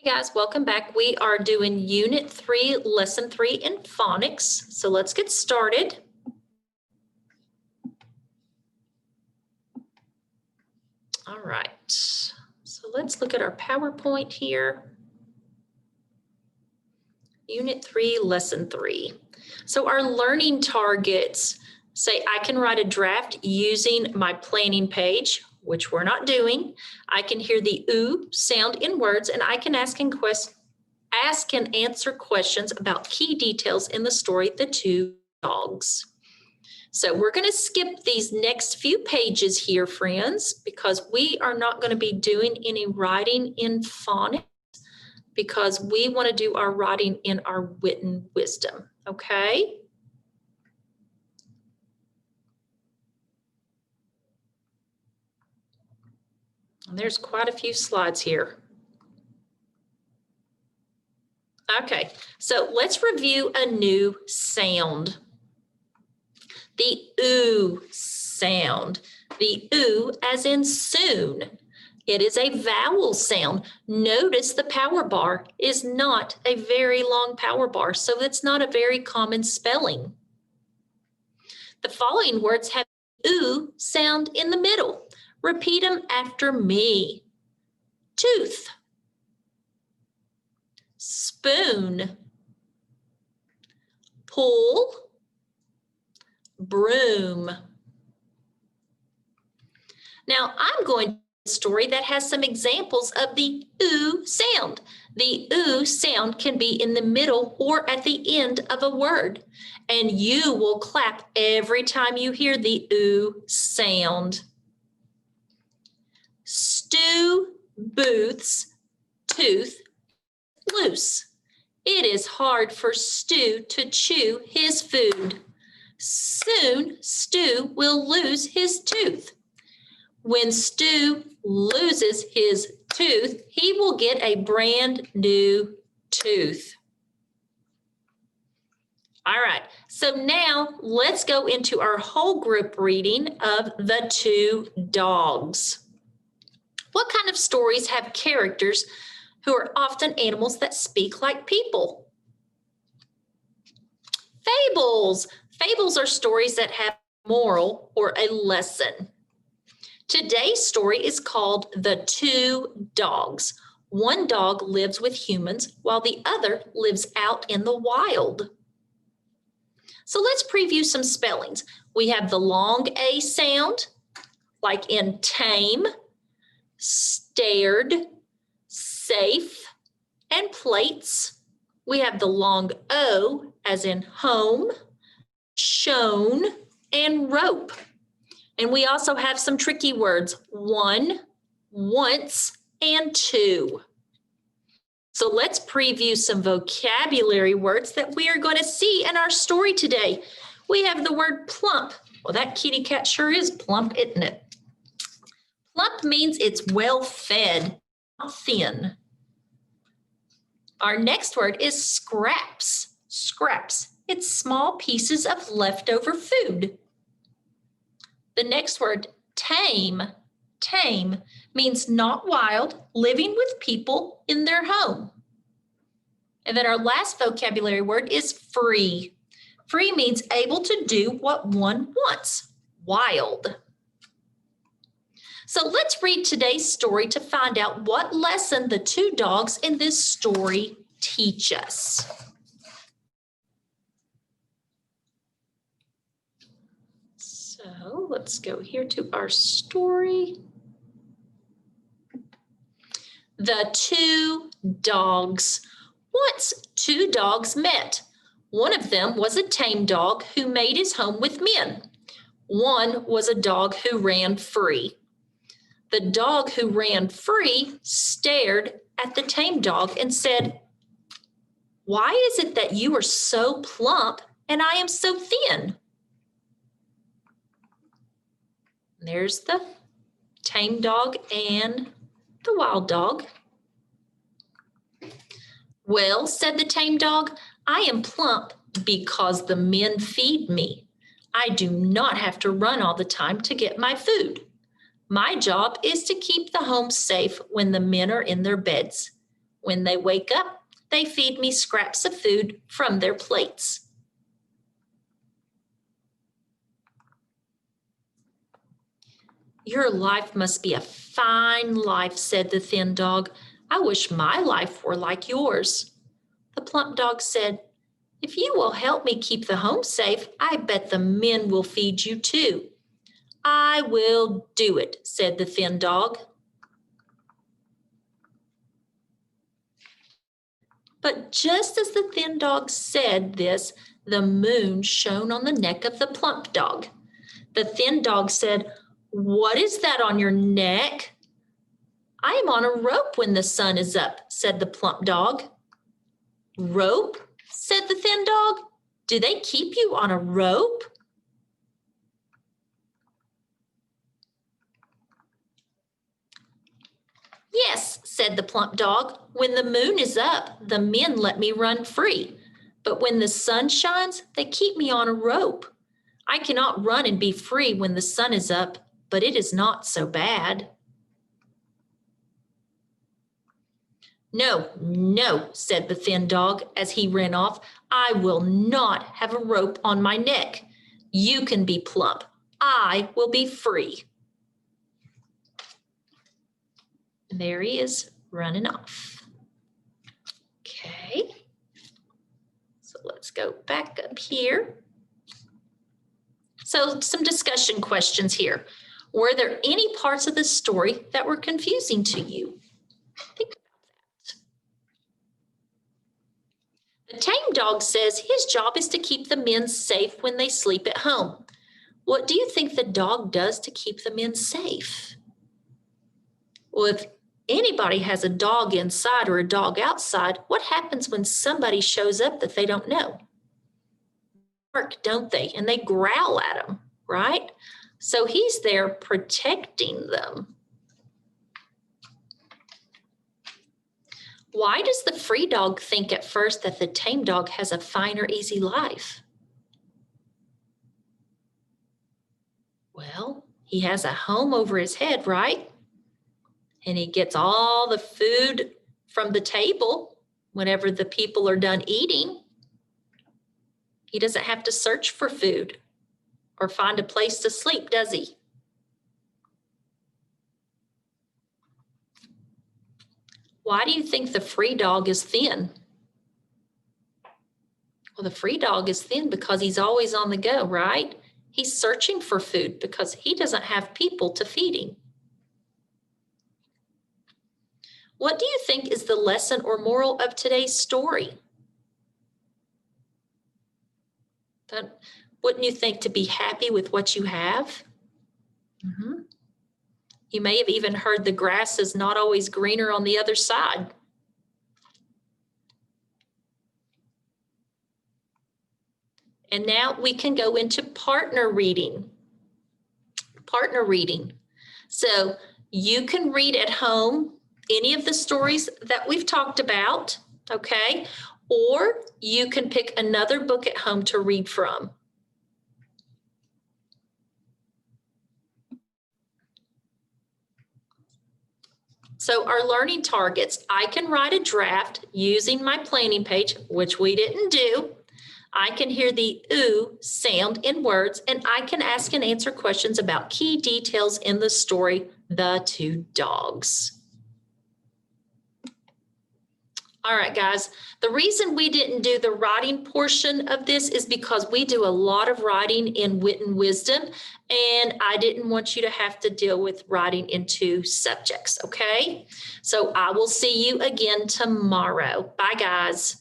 Hey guys, welcome back. We are doing Unit 3, Lesson 3 in phonics. So let's get started. All right, so let's look at our PowerPoint here. Unit 3, Lesson 3. So our learning targets say I can write a draft using my planning page, which we're not doing. I can hear the oo sound in words, and I can ask and answer questions about key details in the story, The Two Dogs. So we're going to skip these next few pages here, friends, because we are not going to be doing any writing in phonics because we want to do our writing in our written wisdom, okay? And there's quite a few slides here. Okay, so let's review a new sound. The oo sound. The oo as in soon. It is a vowel sound. Notice the power bar is not a very long power bar, so it's not a very common spelling. The following words have oo sound in the middle. Repeat them after me. Tooth, spoon, pull, broom. Now I'm going to a story that has some examples of the oo sound. The oo sound can be in the middle or at the end of a word, and you will clap every time you hear the oo sound. Stu Booth's tooth loose. It is hard for Stu to chew his food. Soon, Stu will lose his tooth. When Stu loses his tooth, he will get a brand new tooth. All right, so now let's go into our whole group reading of The Two Dogs. What kind of stories have characters who are often animals that speak like people? Fables. Fables are stories that have a moral or a lesson. Today's story is called The Two Dogs. One dog lives with humans while the other lives out in the wild. So let's preview some spellings. We have the long A sound, like in tame, stared, safe, and plates. We have the long O as in home, shown, and rope. And we also have some tricky words, one, once, and two. So let's preview some vocabulary words that we are going to see in our story today. We have the word plump. Well, that kitty cat sure is plump, isn't it? Plump means it's well fed, not thin. Our next word is scraps. Scraps. It's small pieces of leftover food. The next word, tame. Tame means not wild, living with people in their home. And then our last vocabulary word is free. Free means able to do what one wants. Wild. So let's read today's story to find out what lesson the two dogs in this story teach us. So let's go here to our story. The Two Dogs. Once two dogs met. One of them was a tame dog who made his home with men. One was a dog who ran free. The dog who ran free stared at the tame dog and said, "Why is it that you are so plump and I am so thin?" There's the tame dog and the wild dog. "Well," said the tame dog, "I am plump because the men feed me. I do not have to run all the time to get my food. My job is to keep the home safe when the men are in their beds. When they wake up, they feed me scraps of food from their plates. Your life must be a fine life, said the thin dog. I wish my life were like yours. The plump dog said, if you will help me keep the home safe, I bet the men will feed you too. I will do it, said the thin dog. But just as the thin dog said this, the moon shone on the neck of the plump dog. The thin dog said, what is that on your neck? I am on a rope when the sun is up, said the plump dog. Rope? Said the thin dog. Do they keep you on a rope? Yes, said the plump dog. When the moon is up, the men let me run free. But when the sun shines, they keep me on a rope. I cannot run and be free when the sun is up, but it is not so bad. No, no, said the thin dog as he ran off. I will not have a rope on my neck. You can be plump. I will be free. And there he is running off. Okay. So let's go back up here. So some discussion questions here. Were there any parts of the story that were confusing to you? Think about that. The tame dog says his job is to keep the men safe when they sleep at home. What do you think the dog does to keep the men safe? Well, if anybody has a dog inside or a dog outside, what happens when somebody shows up that they don't know? Bark, don't they? And they growl at them, right? So he's there protecting them. Why does the free dog think at first that the tame dog has a fine or easy life? Well, he has a home over his head, right? And he gets all the food from the table whenever the people are done eating. He doesn't have to search for food or find a place to sleep, does he? Why do you think the free dog is thin? Well, the free dog is thin because he's always on the go, right? He's searching for food because he doesn't have people to feed him. What do you think is the lesson or moral of today's story? But wouldn't you think to be happy with what you have? Mm-hmm. You may have even heard the grass is not always greener on the other side. And now we can go into partner reading. Partner reading. So you can read at home any of the stories that we've talked about, okay? Or you can pick another book at home to read from. So our learning targets, I can write a draft using my planning page, which we didn't do. I can hear the ooh sound in words, and I can ask and answer questions about key details in the story, The Two Dogs. All right, guys, the reason we didn't do the writing portion of this is because we do a lot of writing in Wit and Wisdom, and I didn't want you to have to deal with writing in two subjects, okay? So I will see you again tomorrow. Bye, guys.